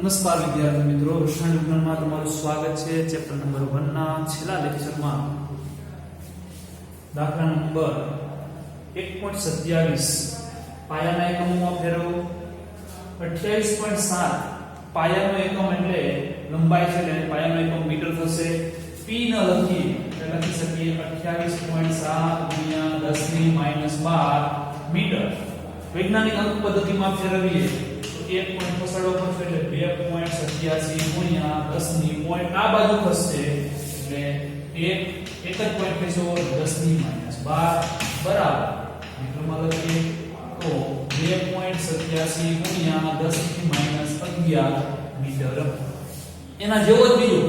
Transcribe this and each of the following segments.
નમસ્કાર વિદ્યાર્થી મિત્રો, રસાયણ વિજ્ઞાનમાં તમારું સ્વાગત છે. ચેપ્ટર નંબર 1 ના છેલ્લા લેક્ચરમાં દાખલા નંબર 1.27 પાયાના એકમોમાં ફેરવો. 28.7 પાયાનો એકમ એટલે લંબાઈ છે, એટલે પાયાનો એકમ મીટર થશે. p ન લખીએ એટલે લખી શકીએ 28.7 ગુણ્યા 10 ની -12 મીટર. વૈજ્ઞાનિક અંક પદ્ધતિમાં ફેરવીએ તો 1 પોઈન્ટ ખસેડવો પડશે એટલે 2.87 ગુણ્યા 10 ની પોઈન્ટ આ બાજુ ખસશે એટલે એક જ પોઈન્ટ થશે 10 ની -12 બરાબર મીટરમાં લખીએ તો 2.87 ગુણ્યા 10 ની -11 મીટર. એના જેવો જ બીજો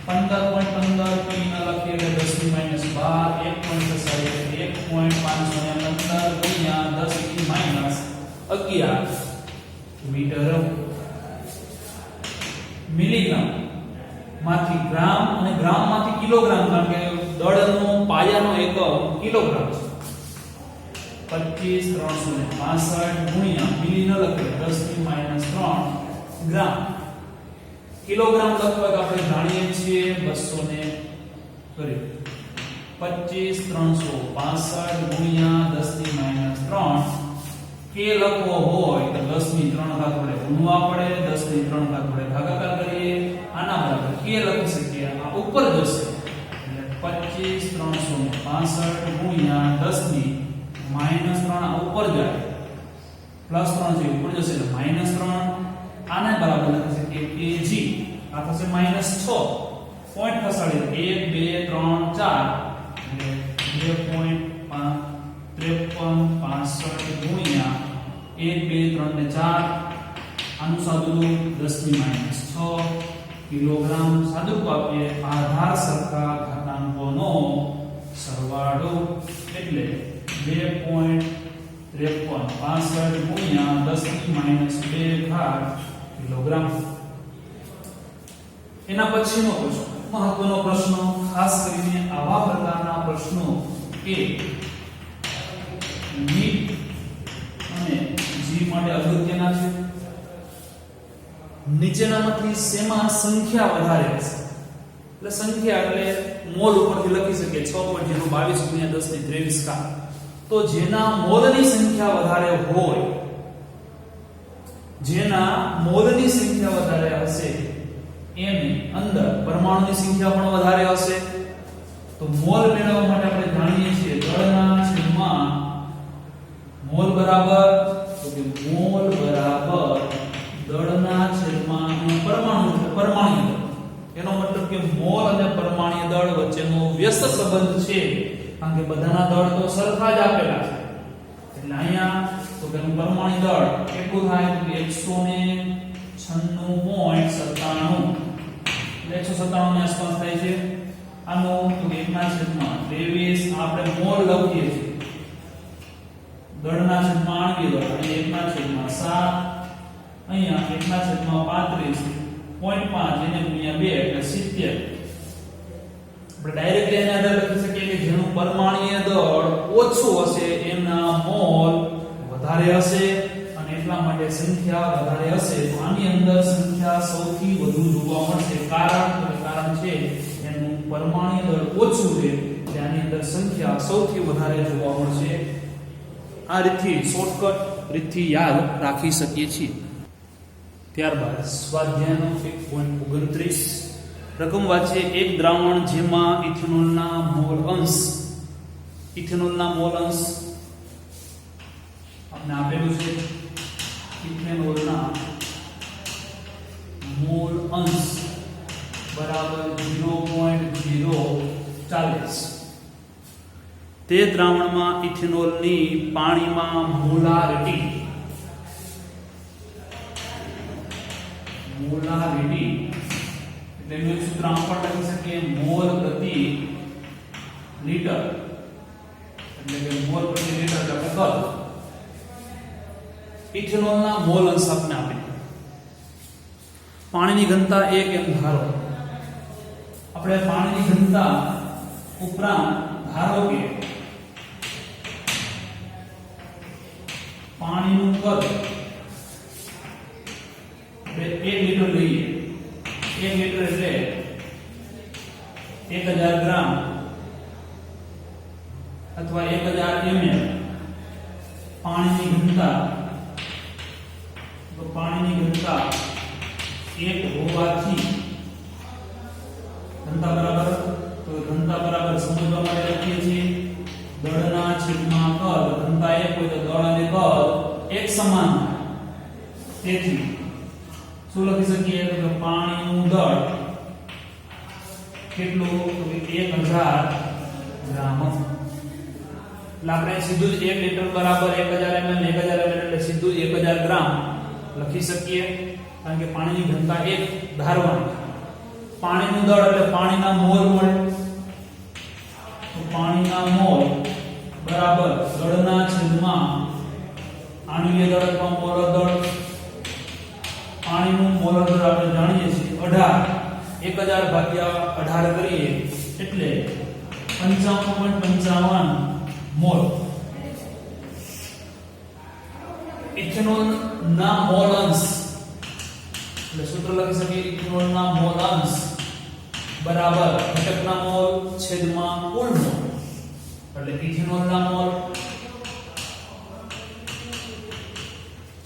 15.15 p ના લખીએ એટલે 10 ની -12 1 પોઈન્ટ ખસાડીએ 1.515 ગુણ્યા 10 ની -11 મીટર. મિલીગ્રામ માંથી ગ્રામ અને ગ્રામ માંથી કિલોગ્રામ, કારણ કે દળનો પાયાનો એકમ કિલોગ્રામ છે. 25365 ગુણ્યા મિલી ન લખે 10 ની -3 ગ્રામ. કિલોગ્રામ લખવા આપણે જાણીએ છીએ 200 ને કરી 25365 ગુણ્યા 10 ની -3 કે લખવો હોય તો 10 ની 3 ઘાત વડે ગુણવા પડે, 10 ની 3 ઘાત વડે ભાગાકાર કરીએ. આના બરાબર કે લખી શકીએ, આ ઉપર જશે એટલે 25365 ગુણ્યા 10 ની -3 આ ઉપર જાય +3 જે ઉપર જશે એટલે -3. આને બરાબર લખી શકીએ kg. આ થશે -6 પોઈન્ટ ખસાડીએ 1 2 3 4 એટલે 2.5365 ગુણ્યા 1 2 3 ને 4 આનું સાદુરૂપ 10 ની -6 કિલોગ્રામ. સાદુરૂપ આપીએ આધાર સરખા ઘાતાંકોનો સરવાળો એટલે 2.5365 ગુણ્યા 10 ની -2 ઘાત કિલોગ્રામ. એના પછીનો પ્રશ્ન મહત્વનો પ્રશ્ન, ખાસ કરીને આવા પ્રકારના પ્રશ્નો કે મીટ અને જી માટે અગત્યના છે. નીચેનામાંથી શેમાં સંખ્યા વધારે હશે? એટલે સંખ્યા એટલે મોલ ઉપરથી લખી શકીએ 6.022 ગુણ્યા 10 ની 23 ઘાત. તો જેના મોલની સંખ્યા વધારે હોય, જેના મોલની સંખ્યા વધારે હશે એની અંદર પરમાણુની સંખ્યા પણ વધારે હશે. તો મોલ મેળવવા માટે આપણે જાણીએ છીએ દળના છેદમાં મોલ બરાબર તો કે મોલ બરાબર દળના છેદમાં પરમાણુ દળ. એનો મતલબ કે મોલ અને પરમાણુ દળ વચ્ચેનો વ્યસ્ત સંબંધ છે, કારણ કે બધાના દળ તો સરખા જ આપેલા છે. એટલે અહીંયા તો કે પરમાણુ દળ કેટલું થાય તો 196.97 એટલે 197 ની આસપાસ થાય છે. આનો તો 1/23 આપણે મોલ લખીએ છીએ દળના છેદમાં આણ્વીય દળ અને 1/7 અહીંયા 1/35.5 એને ગુણ્યા 2 એટલે 70. આપણે ડાયરેક્ટલી એના આધારે લખી શકીએ કે જેનું પરમાણુય દળ ઓછું હશે એના મોલ વધારે હશે અને એટલા માટે સંખ્યા વધારે હશે. તો આની અંદર સંખ્યા સૌથી વધુ જોવા મળશે. કારણ છે એનું પરમાણુય દળ ઓછું છે એટલે આની અંદર સંખ્યા સૌથી વધારે જોવા મળશે. આ રીતથી શોર્ટકટ રીતથી યાદ રાખી શકીએ છીએ. ત્યારબાદ સ્વાધ્યાયનો 1.29 રકમ વાંચીએ. એક દ્રાવણ જેમાં ઇથેનોલના મોલ અંશ આપણે આપેલું છે. ઇથેનોલના મોલ અંશ બરાબર 0.040. તે દ્રાવણમાં ઇથેનોલની પાણીમાં મોલારિટી એટલે એનું સૂત્ર આમ પણ લખી શકીએ મોલ પ્રતિ લિટર, એટલે કે મોલ પ્રતિ લિટર એટલે કદ. ઇથેનોલના મોલ અંશ આપણે આપી પાણીની ઘનતા 1 એમ ધારો. આપણે પાણીની ઘનતા ઉપરાંત ધારો કે પાણીનું કદ આપણે 1 લિટર લઈએ, 1 લિટર એટલે 1000 ગ્રામ અથવા 1000 ml પાણીની ઘનતા, તો પાણીની ઘનતા 1 હોવાથી ઘનતા બરાબર, તો ઘનતા બરાબર સમજવા માટે લખીએ છીએ દળના છેદમાં કદ, ઘનતા 1 હોય તો દળ અને કદ એક સમાન થાય. તેથી શું લખી શકીએ તો પાણીનું દળ કેટલું, તો કે 1000 ગ્રામ. એટલે આપણે સીધું જ 1 લિટર બરાબર 1000 ml, 1000 ml એટલે સીધું જ 1000 ગ્રામ લખી શકીએ, કારણ કે પાણીની ઘનતા 1 ધારવાની. પાણીનું દળ એટલે પાણીના મોલ મળે, તો પાણીના મોલ બરાબર દળના છેદમાં આણ્વીય દળ અથવા મોલર દળ. પાણીનું મોલર દળ આપણે જાણીએ છીએ 18, 1000 ભાગ્યા 18 કરીએ એટલે 55.55 મોલ. ઇથેનોલ ના મોલ અંશ એટલે સૂત્ર લખી શકીએ ઇથેનોલ ના મોલ અંશ બરાબર ઘટકના મોલ છેદમાં કુલ મોલ. એટલે ઇથેનોલ ના મોલ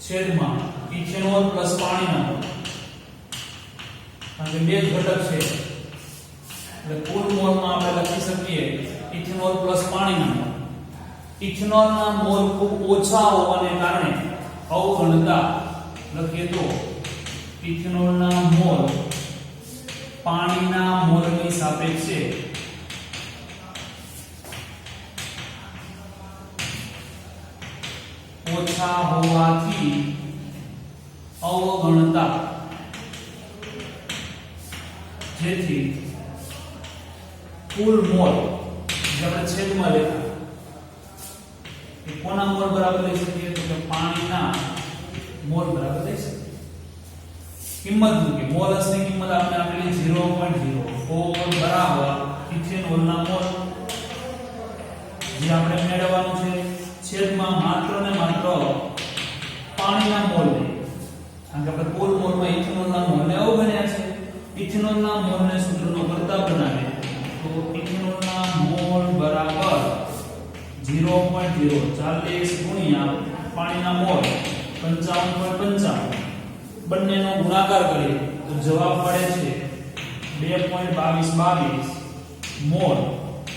છેદમાં ઇથેનોલ પ્લસ પાણીના મોલ, કારણ કે બે ઘટક છે એટલે કુલ મોલમાં આપણે લખી શકીએ ઇથેનોલ પ્લસ પાણીના મોલ. ઇથેનોલના મોલ ખૂબ ઓછા હોવાને કારણે અવગણતા લખીએ તો ઇથેનોલના મોલ પાણીના મોલની સાપેક્ષે ઓછા હોવાથી અવગણતા, જેથી કુલ મોલ જે આપણે છેદમાં લેખા એ કોના મોલ બરાબર લઈ શકીએ તો કે પાણીના મોલ બરાબર લઈ શકીએ. કિંમત મૂકી, મોલ અંશની કિંમત આપણે આપેલી 0.04 બરાબર ઇથેનોલના મોલ જે આપણે મેળવવાનું છે છેદમાં માત્ર ને માત્ર પાણીના મોલ લઈએ, કારણ કે આપણે કુલ મોલમાં ઇથેનોલના મોલને અવગણ્યા છે. ઇથેનોલના મોલને સૂત્રનો કરતા બનાવીએ તો ઇથેનોલના મોલ બરાબર 0.040 ગુણ્યા પાણીના મોલ 55.55, બંનેનો ગુણાકાર કરીએ તો જવાબ મળે છે 2.2222 મોલ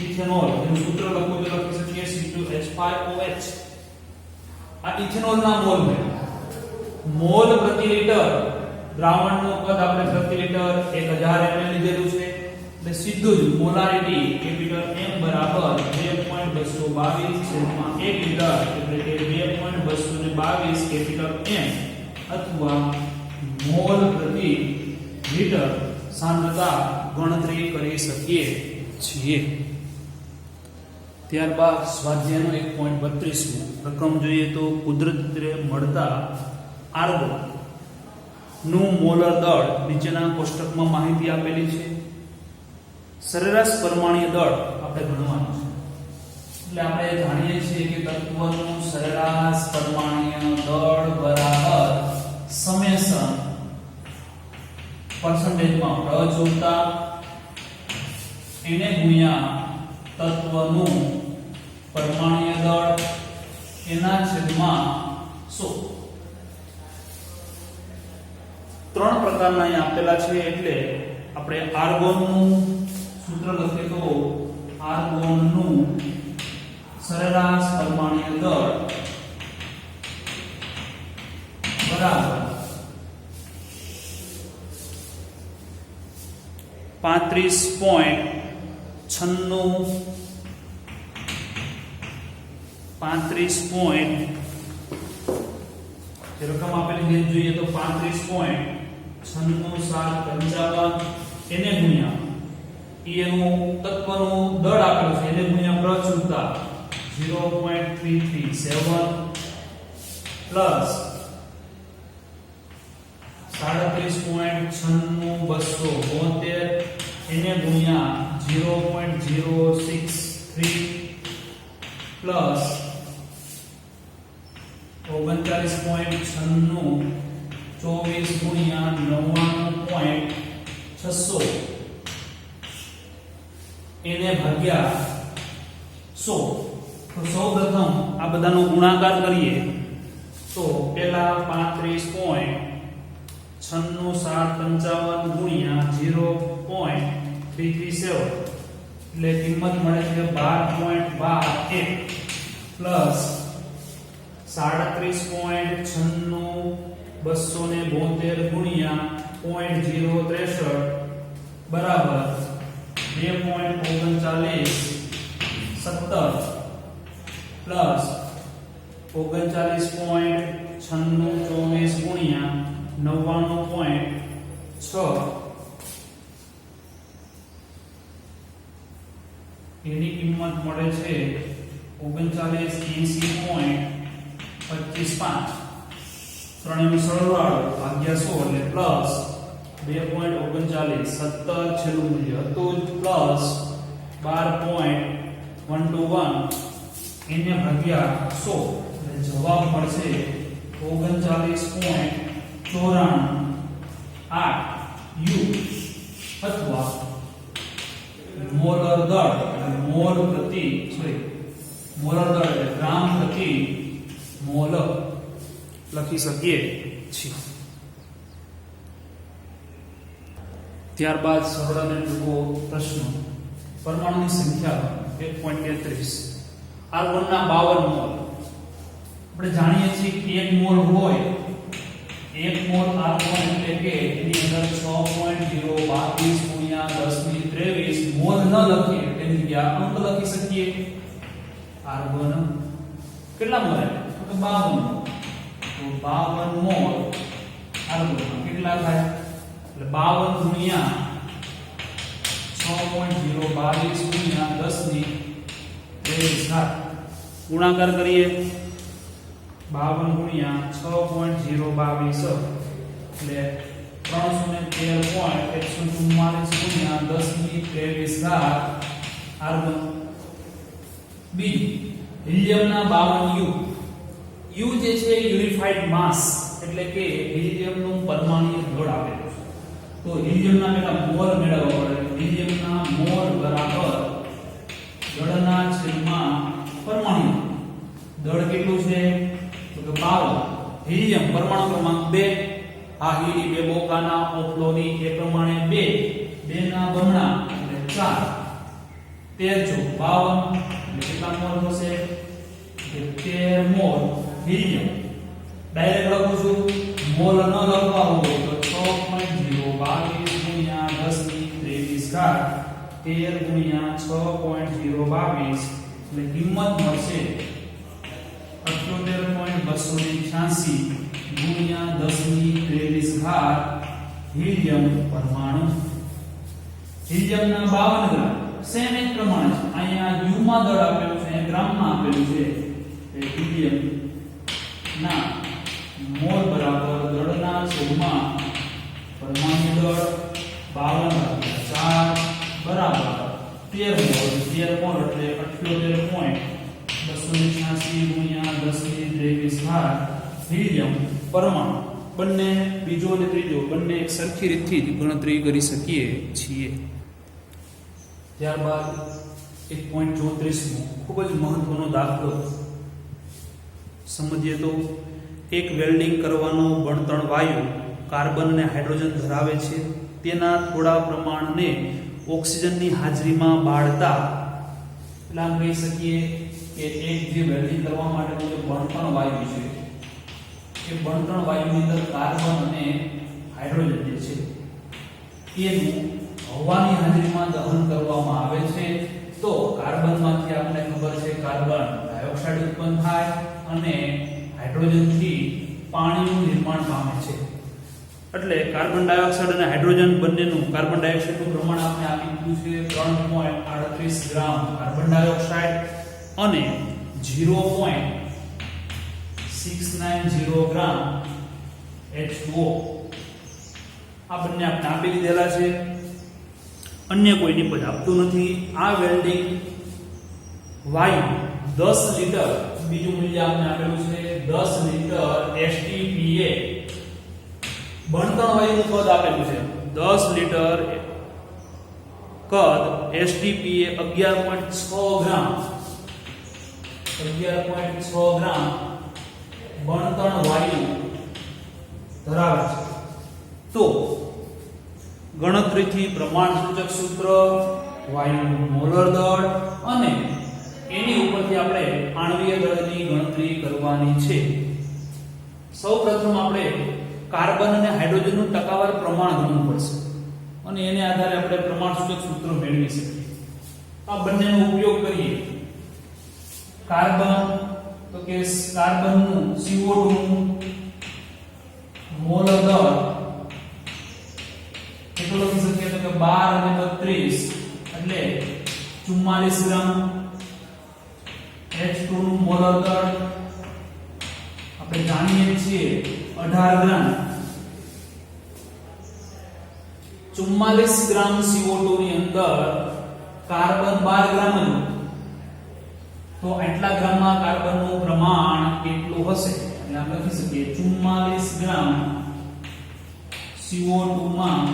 ઇથેનોલ. એનું સૂત્ર લખવું તો લખી શકીએ C2H5OH. આ ઇથેનોલના મોલ છે. મોલ પ્રતિ લિટર દ્રાવણનું કદ આપણે પ્રતિ લિટર 1000 ml લીધેલું છે, એટલે સીધું જ મોલારિટી કેપિટલ M બરાબર 2.222 છેદમાં 1 લિટર એટલે કે 2.222 કેપિટલ M અથવા મોલ પ્રતિ લિટર સાંદ્રતા ગણતરી કરી શકીએ છીએ. ત્યારબાદ સ્વાધ્યાયનો 1.32 રકમ જોઈએ તો કુદરતી રીતે મળતા આર્ગોન નું મોલર દળ નીચેના કોષ્ટકમાં માહિતી આપેલી છે. સરેરાશ પરમાણ્વીય દળ આપણે ગણવાનું છે, એટલે આપણે જાણીએ છીએ કે તત્વનું સરેરાશ પરમાણ્વીય દળ બરાબર સમેશન પર્સન્ટેજમાં પ્રચુરતા એને ગુણ્યા તત્વનું પરમાણ્વીય દળ એના છેદમાં 100. ત્રણ પ્રકારના અહીં આપેલા છે, એટલે આપણે આર્ગોનનું સૂત્ર લખીએ તો આર્ગોનનું સરેરાશ પરમાણ્વીય દળ બરાબર 35.96 જે રકમ આપેલી છે જોઈએ તો 35.96755 એને ગુણ્યા એનું તત્વનું દળ આપેલું છે એને ગુણ્યા પ્રચુરતા 0.337 પ્લસ 37.96272 એને ગુણ્યા 0.063 પ્લસ 39.96 24 ગુણ્યા 99.600 એને ભાગ્યા 100. તો સૌપ્રથમ આ બધાનો ગુણાકાર કરીએ તો પેલા 35.9655 ગુણ્યા 0.337 એટલે કિંમત મળે છે 12.12 પ્લસ 37.96 ગુણ્યા 0.063 બરાબર 2.39 17 પ્લસ 39.96 ગુણ્યા 99.6 એની કિંમત મળે છે 3980.255 ત્રણેયનો સરવાળો ભાગ્યા 100 એટલે પ્લસ 2.39 17 છેલ્લું મૂલ્ય હતું પ્લસ 12.121 એને ભાગ્યા 100 એટલે જવાબ મળશે 39.94 યુ અથવા મોલર દળ મોલ પ્રતિ મોલર દળ એટલે ગ્રામ પ્રતિ મોલ લખી શકીએ છીએ. ત્યારબાદ સરળ અને ટૂંકો પ્રશ્ન. પરમાણુની સંખ્યા 1.33 R1 ના 52 મોલ. આપણે જાણીએ છીએ કે 1 મોલ હોય 1 મોલ R1 એટલે કે એની અંદર 6.022 ગુણ્યા 1023 મોલ ન લખીએ તેની જગ્યાએ અંક લખી શકીએ. R1 કેટલા મોલ આવે તો 52. તો 52 મોલ R1 કેટલા થાય એટલે 52 ગુણ્યા 6.022 ગુણ્યા 1023 ગુણાકાર કરીએ 52 ગુણ્યા 6.022 એટલે 313.144 ગુણ્યા 1023 R1. બીજું હિલિયમના 52 યુ જે છે યુનિફાઈડ માસ એટલે કે હિલિયમનું પરમાણુ દળ આપેલું છે. તો હિલિયમના પેલા મોલ મેળવવા પડે. હિલિયમના મોલ બરાબર દળના છેદમાં પરમાણુ દળ કેટલું છે તો કે 52. હિલિયમ પરમાણુ ક્રમાંક 2 આ હીરી બે બોકાના ઓફલોની એ પ્રમાણે 2 ના બમણા એટલે 4 13 52 એટલે કેટલા મોલ થશે કે 13 મોલ હિલિયમ. ડાયરેક્ટ લખું છું મોલ ન લખવા હોય તો 6.022 ગુણ્યા 1023 13 ગુણ્યા 6.022 એટલે કિંમત મળશે 78.286 ગુણ્યા 1023 હિલિયમ પરમાણુ. હિલિયમના 52 ગ્રામ સેમ એક પ્રમાણે છે. અહીંયા યુ માં દળ આપેલું છે અહીંયા ગ્રામમાં આપેલું છે. હિલિયમ ના મોલ બરાબર દળના છેદમાં પરમાણુ દળ 52/4 બરાબર 13 મોલ એટલે 78.286 ગુણ્યા 1023 હિલિયમ પરમાણુ. બંને બીજો અને ત્રીજો બંને એક સરખી રીતથી જ ગણતરી કરી શકીએ છીએ. ત્યારબાદ 1.34 ખૂબ જ મહત્વનો દાખલો સમજીએ તો એક વેલ્ડિંગ કરવાનો બળતણ વાયુ કાર્બન અને હાઇડ્રોજન ધરાવે છે. તેના થોડા પ્રમાણને ઓક્સિજનની હાજરીમાં બાળતા એટલે આમ કહી શકીએ કે એક જે વેલ્ડિંગ કરવા માટેનું જે બળતણ વાયુ છે એ બળતણ વાયુની અંદર કાર્બન અને હાઇડ્રોજન જે છે એનું હવાની હાજરીમાં દહન કરવામાં આવે છે. તો કાર્બનમાંથી આપણે ખબર છે કાર્બન ડાયોક્સાઇડ ઉત્પન્ન થાય અને હાઇડ્રોજનથી પાણીનું નિર્માણ પામે છે. એટલે કાર્બન ડાયોક્સાઇડ અને હાઇડ્રોજન બંનેનું કાર્બન ડાયોક્સાઇડનું પ્રમાણ આપણે આપી દીધું છે 3.38 ગ્રામ કાર્બન ડાયોક્સાઇડ અને 0.690 ગ્રામ H2O. આ બંને આપણે આપી દીધેલા છે. અન્ય કોઈ નિપજ આપતું નથી. આ વેલ્ડિંગ વાયુ 10 લીટર બીજું મૂલ્ય આપણે આપેલું છે 10 લીટર STPA બણતણ વાયુનું કદ આપેલું છે 10 લીટર કદ એસટીપી એ 11.6 ગ્રામ 11.6 ગ્રામ બણતણ વાયુ ધરાવે છે. તો ગણતરીથી પ્રમાણ સૂચક સૂત્ર, વાયુનું મોલર દળ અને એની ઉપરથી આપણે આણ્વીય દળની ગણતરી કરવાની છે. સૌપ્રથમ આપણે કાર્બન અને હાઇડ્રોજનનું ટકાવાર પ્રમાણ ગણવું પડશે અને એને આધારે આપણે પ્રમાણ સૂચક સૂત્ર મેળવી શકીએ. આ બંનેનો ઉપયોગ કરીએ. કાર્બન તો કે કાર્બનનું CO2 નું મોલર દળ કેટલું લખી શકીએ તો કે 12 અને 32 એટલે 44 ગ્રામ. H2 નું મોલર દળ આપણે જાણીએ છીએ 18 ગ્રામ. 44 ગ્રામ CO2 ની અંદર કાર્બન 12 ગ્રામ હતું તો આટલા ગ્રામમાં કાર્બનનું પ્રમાણ કેટલું હશે એટલે આપણે લખી શકીએ 44 ગ્રામ CO2 માં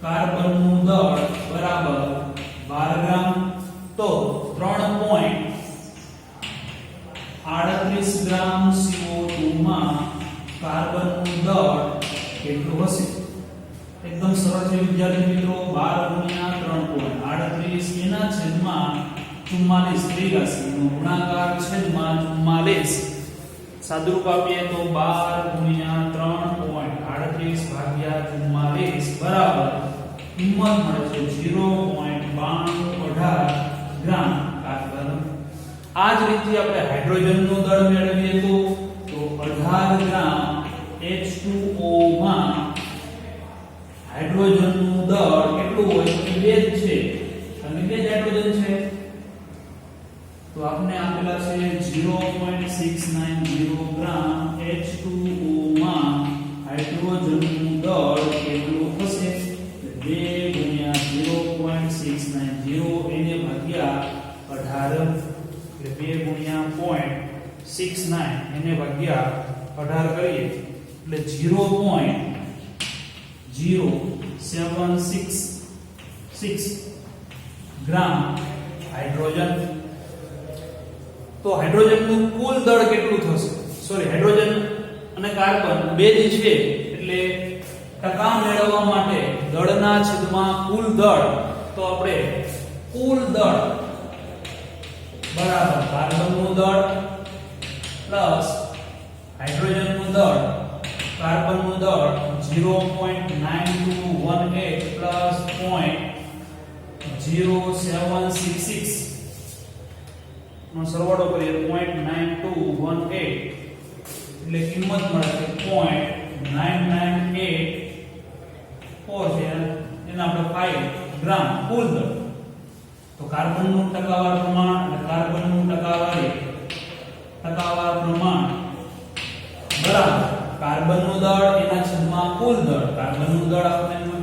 કાર્બનનું દળ બરાબર 12 ગ્રામ. તો 3.38 ગ્રામ CO2 માં કાર્બનનું દળ કેટલું હશે? એકદમ સરળ છે વિદ્યાર્થી મિત્રો. 12 ગુણ્યા 3.38 એના છેદમાં 44 નો ગુણાકાર છેદમાં 44 સાદુરૂપ આપીએ તો 12 ગુણ્યા 3.38 ભાગ્યા 44 બરાબર કિંમત મળે છે 0.9218 ગ્રામ કાર્બન. આ જ રીતે આપણે હાઇડ્રોજનનું દળ મેળવીએ તો 18 ગ્રામ H2O માં હાઇડ્રોજનનું દળ કેટલું હોય તો 2 જ છે અને 2 જ હાઇડ્રોજન છે તો આપણે આપેલા છે 0.690 ગ્રામ H2O માં હાઇડ્રોજનનું દળ કેટલું થશે 2 ગુણ્યા 0.690 એને ભાગ્યા 18 એટલે 2 ગુણ્યા 0.69 એને ભાગ્યા 18 કરીએ એટલે 0.0766 ગ્રામ હાઇડ્રોજન. તો હાઇડ્રોજનનું કુલ દળ કેટલું થશે? સોરી, હાઇડ્રોજન અને કાર્બન બે જ છે એટલે ટકા મેળવવા માટે દળના છેદમાં કુલ દળ તો આપણે કુલ દળ બરાબર કાર્બનનું દળ પ્લસ હાઇડ્રોજનનું દળ કાર્બનનું દળ 0.9218 પ્લસ 0.0766 નો સરવાળો કરીએ 0.9218 એટલે કિંમત મળે છે 0.9984 છે એના આપણે 5 ગ્રામ કુલ દળ. તો કાર્બનનું ટકાવાર પ્રમાણ અને કાર્બનનું ટકાવાર પ્રમાણ બરાબર કાર્બનનું દળ એના છેદમાં કુલ દળ. કાર્બનનું દળ આપણને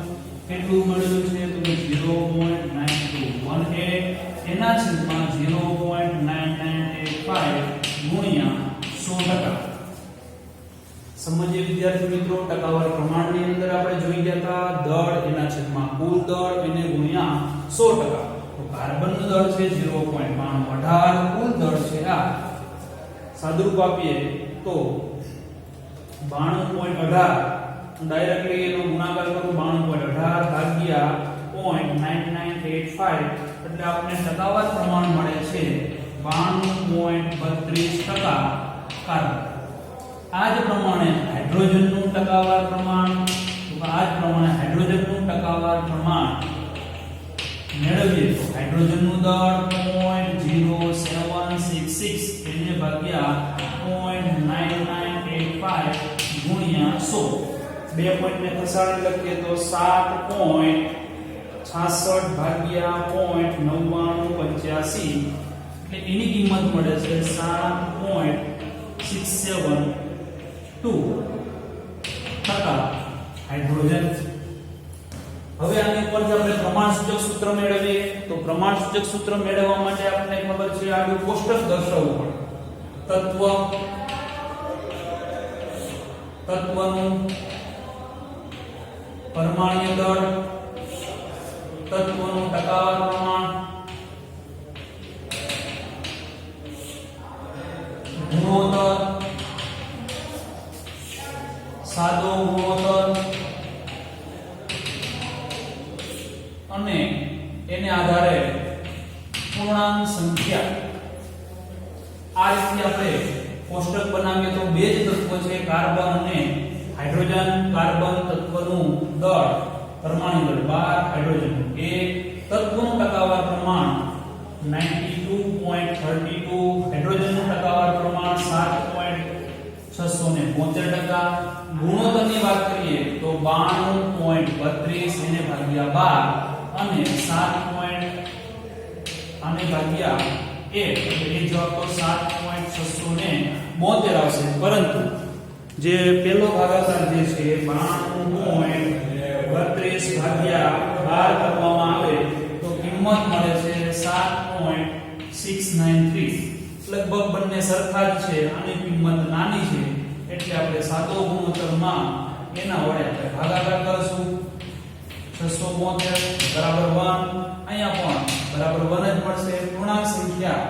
કેટલું મળ્યું છે તો 0.9218 એના છેદમાં 0.9985 ગુણ્યા 100%. સમજીએ વિદ્યાર્થી મિત્રો. ટકાવાર પ્રમાણની અંદર આપણે જોઈ ગયા હતા દળ એના છેદમાં કુલ દળ એને ગુણ્યા 100%. તો કાર્બનનું દળ છે 0.9218 કુલ દળ છે આ સાદુરૂપ આપીએ તો 92.18 ડાયરેક્ટલી એનો ગુણાકાર કરું 92.18 ભાગ્યા 0.9985 એટલે આપણને ટકાવાર પ્રમાણ મળે છે 92.32% કાર્બન. આ જ પ્રમાણે હાઇડ્રોજનનું ટકાવાર પ્રમાણ મેળવીએ તો હાઇડ્રોજનનું દળ 0.0766 એને ભાગ્યા 0.9985 ગુણ્યા 100 બે પોઈન્ટને ખસાડી લખીએ તો 7.66 ભાગ્યા 0.9985 એટલે એની કિંમત મળે છે 7.672% હાઇડ્રોજન. હવે આની ઉપરથી આપણે પ્રમાણસૂચક સૂત્ર મેળવીએ તો પ્રમાણસૂચક સૂત્ર મેળવવા માટે આપણને ખબર છે આડું કોષ્ટક દર્શાવવું પડે. તત્વનું પરમાણ્વીય દળ, તત્વોનું ટકાવાર પ્રમાણ, ગુણોત્તર, સાદો ગુણોત્તર અને એને આધારે પૂર્ણાંક સંખ્યા. આ રીતે આપણે કોષ્ટક બનાવીએ તો બે જ તત્વો છે કાર્બન અને હાઇડ્રોજન. કાર્બન તત્વનું દળ પરમાણુ દળ 12, હાઇડ્રોજન 1, તત્વનું ટકાવાર પ્રમાણ 92.32, હાઇડ્રોજનનું ટકાવાર પ્રમાણ 7.672%. ગુણોત્તરની વાત કરીએ તો 92.32 એને ભાગ્યા 12 અને 7. આને ભાગ્યા 1 એટલે એ જવાબ તો 7.672 આવશે. પરંતુ જે પહેલો ભાગાકાર જે છે 92.32 ભાગ્યા 12 કરવામાં આવે તો કિંમત મળે છે 7.693. લગભગ બંને સરખા જ છે. આની કિંમત નાની છે એટલે આપણે સાદો ગુણોત્તરમાં એના વડે આપણે ભાગાકાર કરશું. 672 બરાબર 1, અહીંયા પણ બરાબર 1 જ મળશે. પૂર્ણાંક સંખ્યા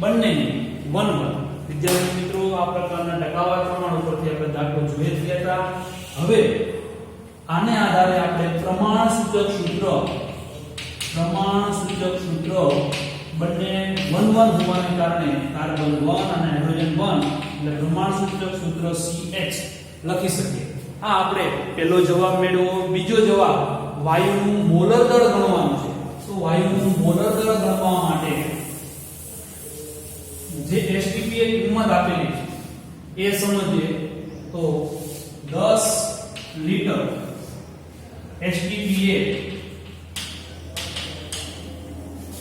બંનેની 1 1. વિદ્યાર્થી મિત્રો, આ પ્રકારના ટકાવાર પ્રમાણ ઉપરથી આપણે દાખલો જોઈ જ ગયા હતા. હવે આને આધારે આપણે પ્રમાણસૂચક સૂત્ર બંને 1 1 હોવાને કારણે કાર્બન 1 અને હાઇડ્રોજન 1 એટલે પ્રમાણસૂચક સૂત્ર CH લખી શકીએ. આ આપણે પહેલો જવાબ મેળવ્યો. બીજો જવાબ વાયુનું મોલર દળ ગણવાનું છે. તો વાયુનું મોલર દળ ગણવા માટે જે STP એ કિંમત આપેલી છે એ સમજીએ તો 10 લિટર STP એ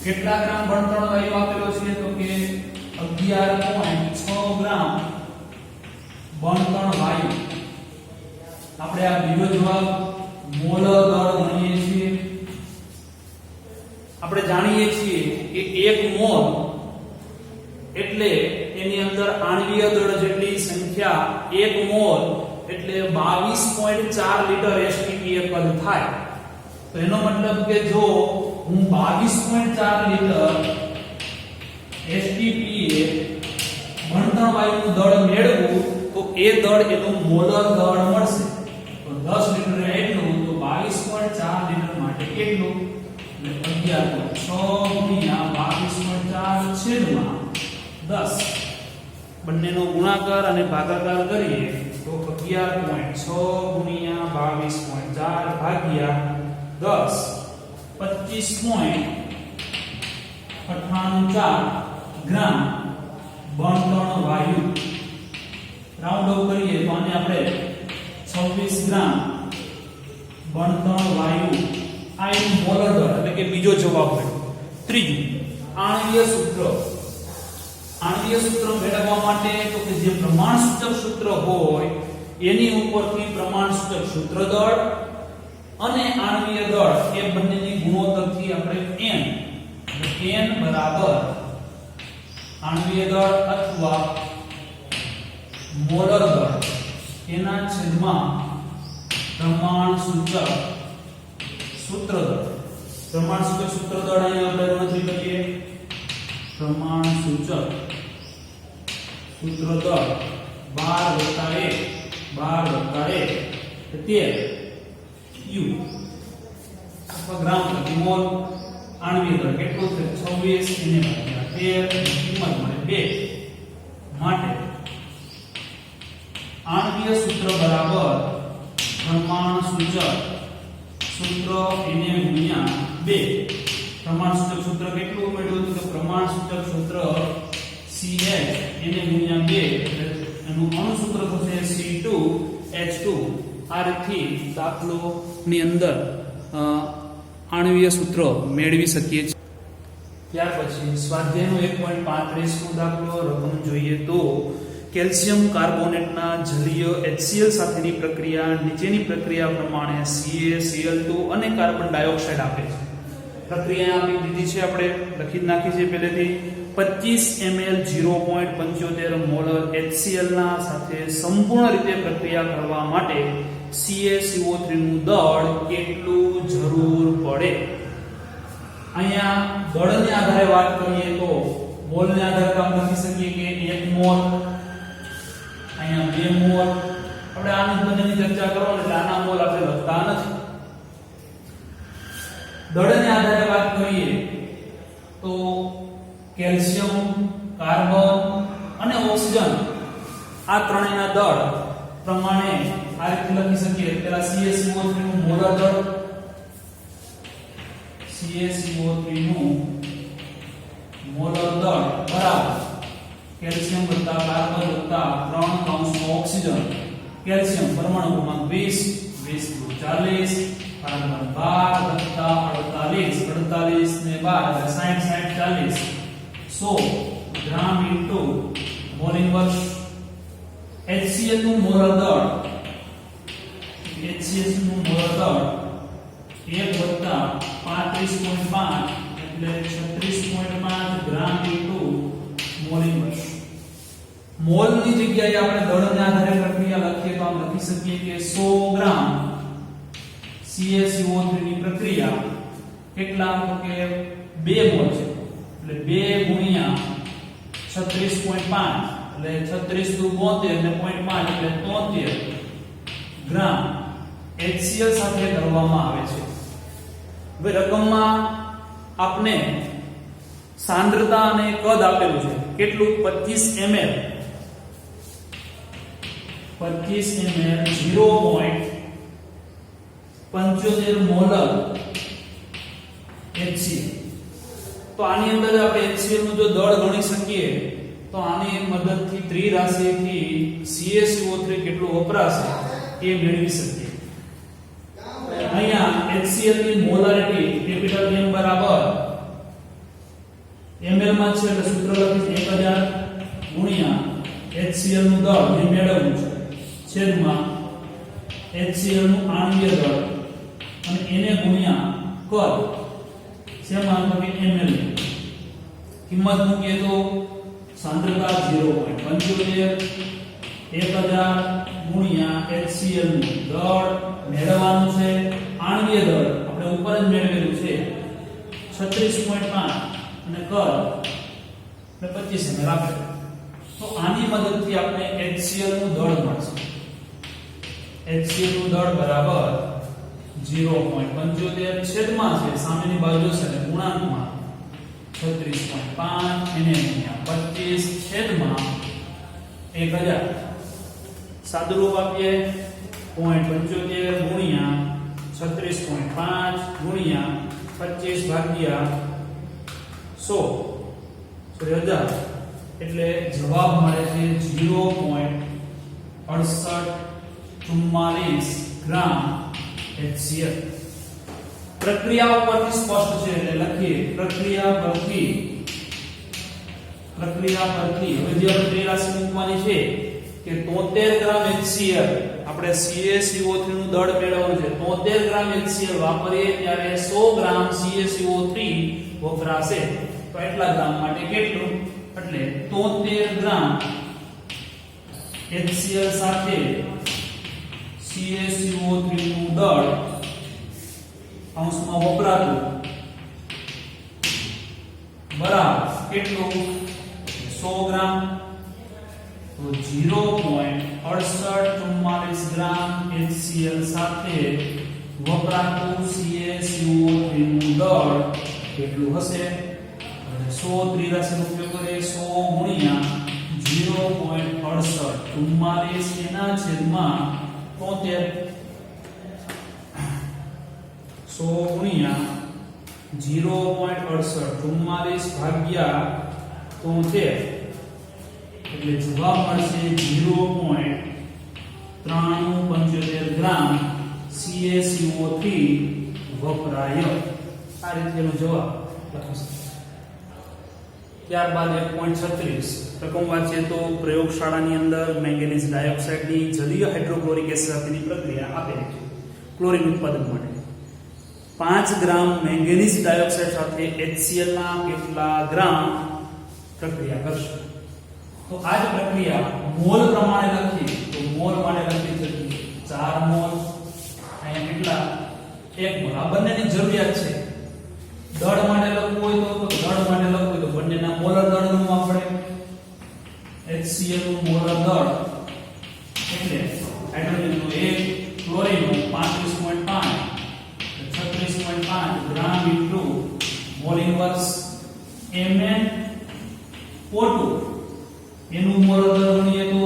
કેટલા ગ્રામ બળતણ વાયુ આપેલો છે તો કે 11.6 ગ્રામ બળતણ વાયુ. આપણે આ બીજો જવાબ મોલર દળ ગણીએ છીએ. આપણે જાણીએ છીએ કે 1 મોલ એટલે એની અંદર આણ્વીય દળ જેટલી સંખ્યા 1 મોલ એટલે 22.4 લિટર STP એ પદ થાય. તો એનો મતલબ કે જો હું 22.4 લિટર STP એ બળતણ વાયુનું દળ મેળવું તો એ દળ એનું મોલર દળ મળશે. તો 10 લિટર એટલું તો 22.4 લિટર માટે કેટલું એટલે 11.6 ગુણ્યા 22.4 છેદમાં 10. બંનેનો ગુણાકાર અને ભાગાકાર કરીએ તો 11.6 ગુણ્યા 22.4 ભાગ્યા 10 25.984 ગ્રામ બળતણ વાયુ. રાઉન્ડ ઓફ કરીએ તો આને આપણે 26 ગ્રામ બળતણ વાયુ. આ એનું મોલર દળ એટલે કે બીજો જવાબ મળ્યો. ત્રીજું આણ્વીય સૂત્ર. આણ્વીય સૂત્ર મેળવવા માટે તો કે જે પ્રમાણસૂચક સૂત્ર હોય એની ઉપરથી પ્રમાણસૂચક સૂત્ર દળ અને આણ્વીય દળ એ બંનેની ગુણોત્તરથી આપણે n બરાબર આણ્વીય દળ અથવા મોલર દળ એના છેદમાં પ્રમાણસૂચક સૂત્ર દળ. પ્રમાણસૂચક સૂત્ર દળ અહીંયા આપણે ગણતરી કરીએ. પ્રમાણસૂચક સૂત્ર દળ 12 + 1 U અથવા ગ્રામ પ્રતિ મોલ. આણ્વીય દળ કેટલું છે 26 એને ભાગ્યા 13 કિંમત મળે 2. માટે આણ્વીય સૂત્ર બરાબર પ્રમાણસૂચક સૂત્ર એને ગુણ્યા 2. પ્રમાણસૂચક સૂત્ર કેટલું મળ્યું તો પ્રમાણસૂચક સૂત્ર CH એને ગુણ્યા 2 એટલે એનું અણુસૂત્ર થશે C2H2. આ રીતથી દાખલોની અંદર આણ્વીય સૂત્ર મેળવી શકીએ છીએ. ત્યાર પછી સ્વાધ્યાયનો 1.35 નો દાખલો રકમ જોઈએ તો કેલ્શિયમ કાર્બોનેટના જલીય HCl સાથેની પ્રક્રિયા નીચેની પ્રક્રિયા પ્રમાણે CaCl2 અને કાર્બન ડાયોક્સાઇડ આપે છે. પ્રક્રિયા આપી દીધી છે, આપણે લખી જ નાખી છે પહેલેથી. 25 ml 0.75 મોલર HCl ના સાથે સંપૂર્ણ રીતે પ્રક્રિયા કરવા માટે CaCO3 નું દળ કેટલું જરૂર પડે. અહીંયા દળને આધારે વાત કરીએ તો મોલને આધારે કામ લખી શકીએ કે 1 મોલ, અહીંયા 2 મોલ. આપણે આની બધાની ચર્ચા કરવાની એટલે આના મોલ આપણે લખતા નથી. દળને આધારે વાત કરીએ તો કેલ્શિયમ, કાર્બન અને ઓક્સિજન આ ત્રણેયના દળ પ્રમાણે આ રીતે લખી શકીએ. પહેલા CaCO3 નું મોલર દળ, CaCO3 નું મોલર દળ બરાબર કેલ્શિયમ વત્તા કાર્બન વત્તા 3 કૌંસમાં ઓક્સિજન. કેલ્શિયમ પરમાણુ ક્રમાંક 20, 20 * 40, કાર્બન 12 વત્તા 48, 48 ને 12 60, 60 40 100 ગ્રામ ઇન્ટુ મોલ ઇન્વર્સ. HCl નું મોલર દળ, HCl નું મોલર દળ 1 વત્તા 35.5 એટલે 36.5 ગ્રામ ઇન્ટુ મોલ ઇન્વર્સ. મોલ ની જગ્યાએ આપણે દળને આધારે પ્રક્રિયા લખીએ તો આમ લખી શકીએ કે 100 ગ્રામ CaCO3 ની પ્રક્રિયા કેટલા તો કે 2 મોલ છે એટલે 2 ગુણ્યા 36.5 એટલે 36 દુ 72 ને 0.5 એટલે 73 ગ્રામ HCl સાથે કરવામાં આવે છે. હવે રકમમાં આપને સાંદ્રતા અને કદ આપેલું છે કેટલું 25 ml 0.75 મોલર HCl. તો આની અંદર આપણે HCl નું જો દળ ગણી શકીએ તો આની મદદથી ત્રિરાશિથી CaCO3 કેટલું વપરાશે એ મેળવી શકીએ. અહીંયા HCl ની મોલારિટી કેપિટલ M બરાબર ml માં છે એટલે સૂત્ર લખીશ 1000 ગુણ્યા HCl નું દળ જે મેળવવું છે છેદમાં HCl નું આણ્વીય દળ અને એને ગુણ્યા કદ શેમાં તો કે ml. કિંમત મૂકીએ તો સાંદ્રતા 0.75 1000 ગુણ્યા HCl નું દળ મેળવવાનું છે. આણ્વીય દળ આપણે ઉપર જ મેળવેલું છે 36.5 અને કદ એટલે 25 ml આપે. તો આની મદદથી આપણે HCl નું દળ મળશે. HCl નું દળ બરાબર 0.75 છેદમાં છે સામેની બાજુ છે અને ગુણાંકમાં 36.5 એને ગુણ્યા 25 છેદમાં 1000. સાદુરૂપ આપીએ 0.75 ગુણ્યા 36.5 ગુણ્યા 25 ભાગ્યા 100 એટલે જવાબ મળે છે 0.6844 ગ્રામ HCl. પ્રક્રિયા ઉપરથી સ્પષ્ટ છે એટલે લખીએ પ્રક્રિયા પરથી હવે જે આપણે ત્રિરાશિ મૂકવાની છે કે 73 ગ્રામ HCl આપણે CaCO3 નું દળ મેળવવાનું છે. 73 ગ્રામ HCl વાપરીએ ત્યારે 100 ગ્રામ CaCO3 વપરાશે. તો એટલા ગ્રામ માટે કેટલું એટલે 73 ગ્રામ HCl સાથે CaCO3 નું દળ અંશમાં વપરાતું બરાબર કેટલું 100 ગ્રામ. તો 0.6844 ગ્રામ HCl સાથે વપરાતું CaCO3 નું દળ કેટલું હશે 100 ત્રિરાશિનો ઉપયોગ કરીએ 100 ગુણ્યા 0.6844 એના છેદમાં 73 100 ગુણ્યા 0.6844 ભાગ્યા 73 એટલે જવાબ મળશે 0.9375 ગ્રામ CaCO3 વપરાય. આ રીતેનો જવાબ લખી શકાય. ત્યારબાદ 1.36 રકમ વાંચીએ તો પ્રયોગશાળાની અંદર મેંગેનીઝ ડાયોક્સાઇડની જલીય હાઇડ્રોક્લોરિક એસિડ સાથેની પ્રક્રિયા આપેલી છે ક્લોરીન ઉત્પાદન માટે. 5 ગ્રામ મેંગેનીઝ ડાયોક્સાઇડ સાથે HCl ના કેટલા ગ્રામ પ્રક્રિયા કરશે. તો આ જ પ્રક્રિયા મોલ પ્રમાણે લખી તો મોલ માટે લખી શકીએ 4 મોલ 1 મોલ આ બંનેની જરૂરિયાત છે દળ માટે લખવું હોય તો દળ માટે લખવું હોય તો બંનેના મોલર દળનું આપણે HCl નું મોલર દળ એટલે હાઇડ્રોજનનું 1 ક્લોરીનનું 35.5 36.5 ગ્રામ ઇન્ટુ મોલ ઇન્વર્સ MnO2 એનું મોલર દળ ગણીએ તો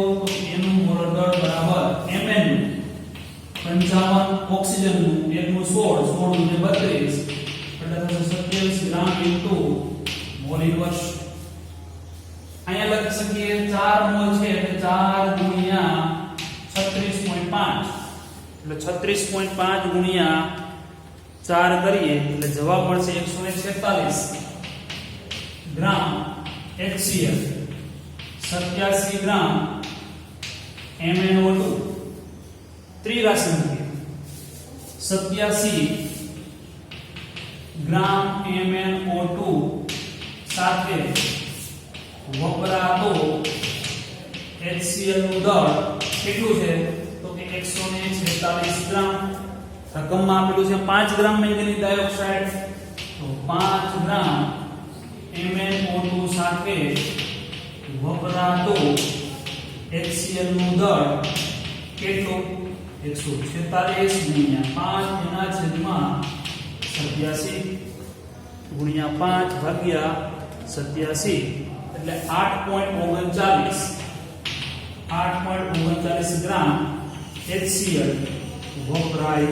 એનું મોલર દળ બરાબર Mn 55 ઓક્સિજનનું 1 નું 16 16 નું 32 એટલે થશે 27 ગ્રામ ઇન્ટુ મોલ ઇન્વર્સ અહીંયા લખી શકીએ 4 મોલ છે એટલે 4 ગુણ્યા 36.5 એટલે 36.5 ગુણ્યા 4 કરીએ એટલે જવાબ મળશે 146 ગ્રામ HCl 87 ગ્રામ MnO2 ત્રિરાશિ મૂકીએ 87 ગ્રામ MnO2 સાથે વપરાતો HCl નું દળ કેટલું છે તો કે 146 ગ્રામ રકમમાં આપેલું છે 5 ગ્રામ મેંગેનીઝ ડાયોક્સાઇડ તો 5 ગ્રામ MnO2 સાથે વપરાતો HCl નું દળ કેટલું 146 ગુણ્યા 5 એના છેદમાં 87 ગુણ્યા 5 ભાગ્યા 87 એટલે 8.39 ગ્રામ HCl વપરાય